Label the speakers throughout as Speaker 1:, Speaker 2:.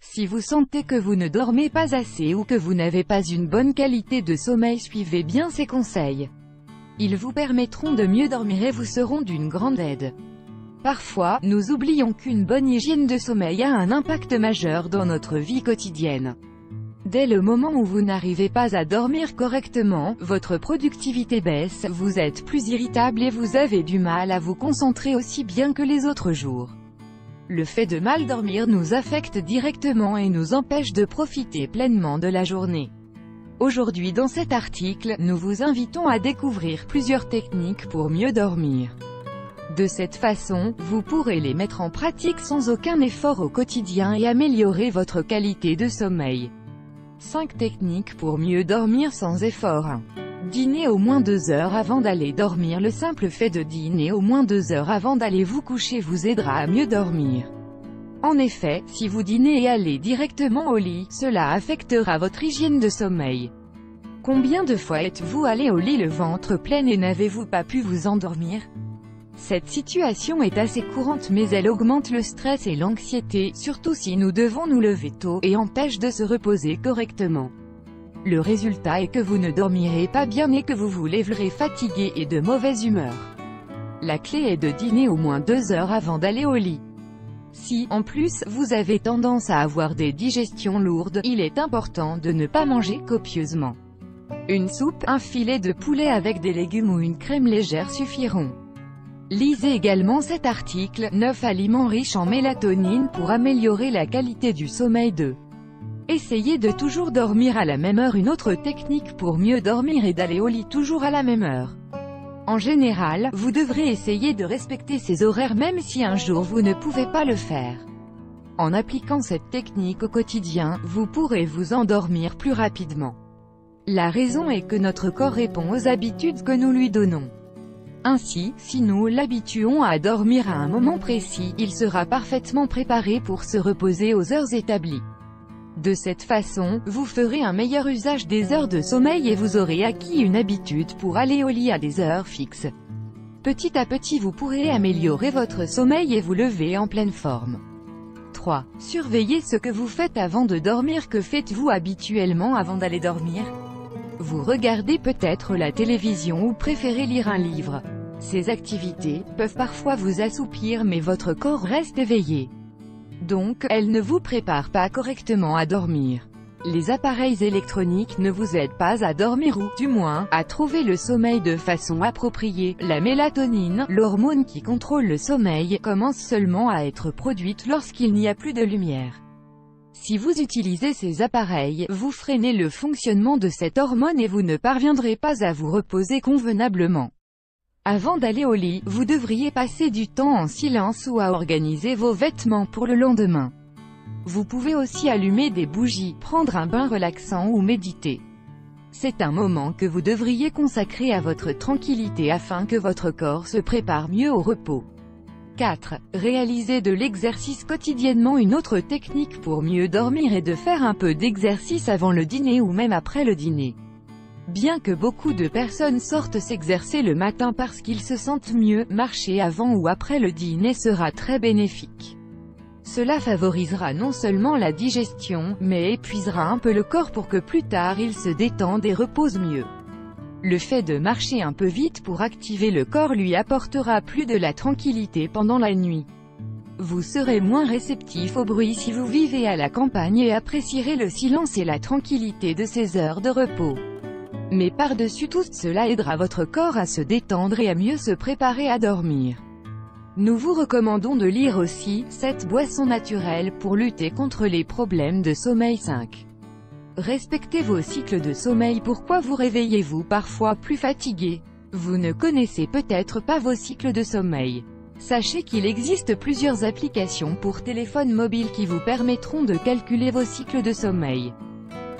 Speaker 1: Si vous sentez que vous ne dormez pas assez ou que vous n'avez pas une bonne qualité de sommeil, suivez bien ces conseils. Ils vous permettront de mieux dormir et vous seront d'une grande aide. Parfois, nous oublions qu'une bonne hygiène de sommeil a un impact majeur dans notre vie quotidienne. Dès le moment où vous n'arrivez pas à dormir correctement, votre productivité baisse, vous êtes plus irritable et vous avez du mal à vous concentrer aussi bien que les autres jours. Le fait de mal dormir nous affecte directement et nous empêche de profiter pleinement de la journée. Aujourd'hui dans cet article, nous vous invitons à découvrir plusieurs techniques pour mieux dormir. De cette façon, vous pourrez les mettre en pratique sans aucun effort au quotidien et améliorer votre qualité de sommeil. 5 techniques pour mieux dormir sans effort. 1. Dîner au moins 2 heures avant d'aller dormir. Le simple fait de dîner au moins 2 heures avant d'aller vous coucher vous aidera à mieux dormir. En effet, si vous dînez et allez directement au lit, cela affectera votre hygiène de sommeil. Combien de fois êtes-vous allé au lit le ventre plein et n'avez-vous pas pu vous endormir? Cette situation est assez courante mais elle augmente le stress et l'anxiété, surtout si nous devons nous lever tôt, et empêche de se reposer correctement. Le résultat est que vous ne dormirez pas bien et que vous vous lèverez fatigué et de mauvaise humeur. La clé est de dîner au moins 2 heures avant d'aller au lit. Si, en plus, vous avez tendance à avoir des digestions lourdes, il est important de ne pas manger copieusement. Une soupe, un filet de poulet avec des légumes ou une crème légère suffiront. Lisez également cet article, 9 aliments riches en mélatonine pour améliorer la qualité du sommeil. 2. Essayez de toujours dormir à la même heure. Une autre technique pour mieux dormir est d'aller au lit toujours à la même heure. En général, vous devrez essayer de respecter ces horaires même si un jour vous ne pouvez pas le faire. En appliquant cette technique au quotidien, vous pourrez vous endormir plus rapidement. La raison est que notre corps répond aux habitudes que nous lui donnons. Ainsi, si nous l'habituons à dormir à un moment précis, il sera parfaitement préparé pour se reposer aux heures établies. De cette façon, vous ferez un meilleur usage des heures de sommeil et vous aurez acquis une habitude pour aller au lit à des heures fixes. Petit à petit vous pourrez améliorer votre sommeil et vous lever en pleine forme. 3. Surveillez ce que vous faites avant de dormir. Que faites-vous habituellement avant d'aller dormir? Vous regardez peut-être la télévision ou préférez lire un livre. Ces activités peuvent parfois vous assoupir mais votre corps reste éveillé. Donc, elles ne vous préparent pas correctement à dormir. Les appareils électroniques ne vous aident pas à dormir ou, du moins, à trouver le sommeil de façon appropriée. La mélatonine, l'hormone qui contrôle le sommeil, commence seulement à être produite lorsqu'il n'y a plus de lumière. Si vous utilisez ces appareils, vous freinez le fonctionnement de cette hormone et vous ne parviendrez pas à vous reposer convenablement. Avant d'aller au lit, vous devriez passer du temps en silence ou à organiser vos vêtements pour le lendemain. Vous pouvez aussi allumer des bougies, prendre un bain relaxant ou méditer. C'est un moment que vous devriez consacrer à votre tranquillité afin que votre corps se prépare mieux au repos. 4. Réaliser de l'exercice quotidiennement. Une autre technique pour mieux dormir est de faire un peu d'exercice avant le dîner ou même après le dîner. Bien que beaucoup de personnes sortent s'exercer le matin parce qu'ils se sentent mieux, marcher avant ou après le dîner sera très bénéfique. Cela favorisera non seulement la digestion, mais épuisera un peu le corps pour que plus tard il se détende et repose mieux. Le fait de marcher un peu vite pour activer le corps lui apportera plus de la tranquillité pendant la nuit. Vous serez moins réceptif au bruit si vous vivez à la campagne et apprécierez le silence et la tranquillité de ces heures de repos. Mais par-dessus tout cela aidera votre corps à se détendre et à mieux se préparer à dormir. Nous vous recommandons de lire aussi 7 boissons naturelles pour lutter contre les problèmes de sommeil. 5. Respectez vos cycles de sommeil. Pourquoi vous réveillez-vous parfois plus fatigué? Vous ne connaissez peut-être pas vos cycles de sommeil. Sachez qu'il existe plusieurs applications pour téléphone mobile qui vous permettront de calculer vos cycles de sommeil.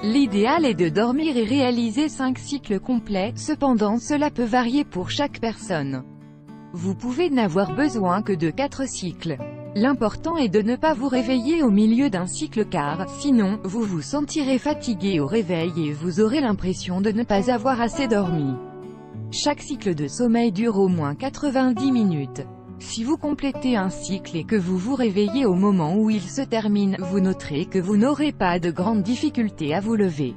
Speaker 1: L'idéal est de dormir et réaliser 5 cycles complets, cependant cela peut varier pour chaque personne. Vous pouvez n'avoir besoin que de 4 cycles. L'important est de ne pas vous réveiller au milieu d'un cycle car, sinon, vous vous sentirez fatigué au réveil et vous aurez l'impression de ne pas avoir assez dormi. Chaque cycle de sommeil dure au moins 90 minutes. Si vous complétez un cycle et que vous vous réveillez au moment où il se termine, vous noterez que vous n'aurez pas de grandes difficultés à vous lever.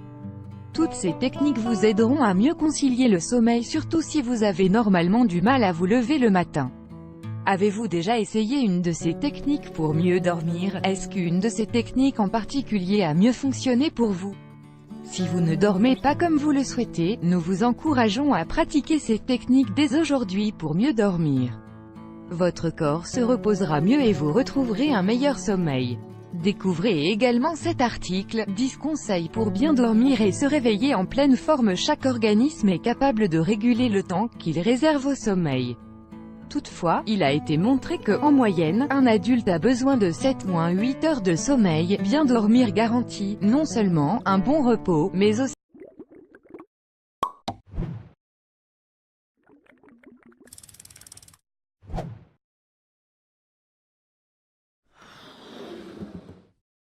Speaker 1: Toutes ces techniques vous aideront à mieux concilier le sommeil, surtout si vous avez normalement du mal à vous lever le matin. Avez-vous déjà essayé une de ces techniques pour mieux dormir? Est-ce qu'une de ces techniques en particulier a mieux fonctionné pour vous? Si vous ne dormez pas comme vous le souhaitez, nous vous encourageons à pratiquer ces techniques dès aujourd'hui pour mieux dormir. Votre corps se reposera mieux et vous retrouverez un meilleur sommeil. Découvrez également cet article, 10 conseils pour bien dormir et se réveiller en pleine forme. Chaque organisme est capable de réguler le temps qu'il réserve au sommeil. Toutefois, il a été montré que, en moyenne, un adulte a besoin de 7-8 heures de sommeil. Bien dormir garantit, non seulement, un bon repos, mais aussi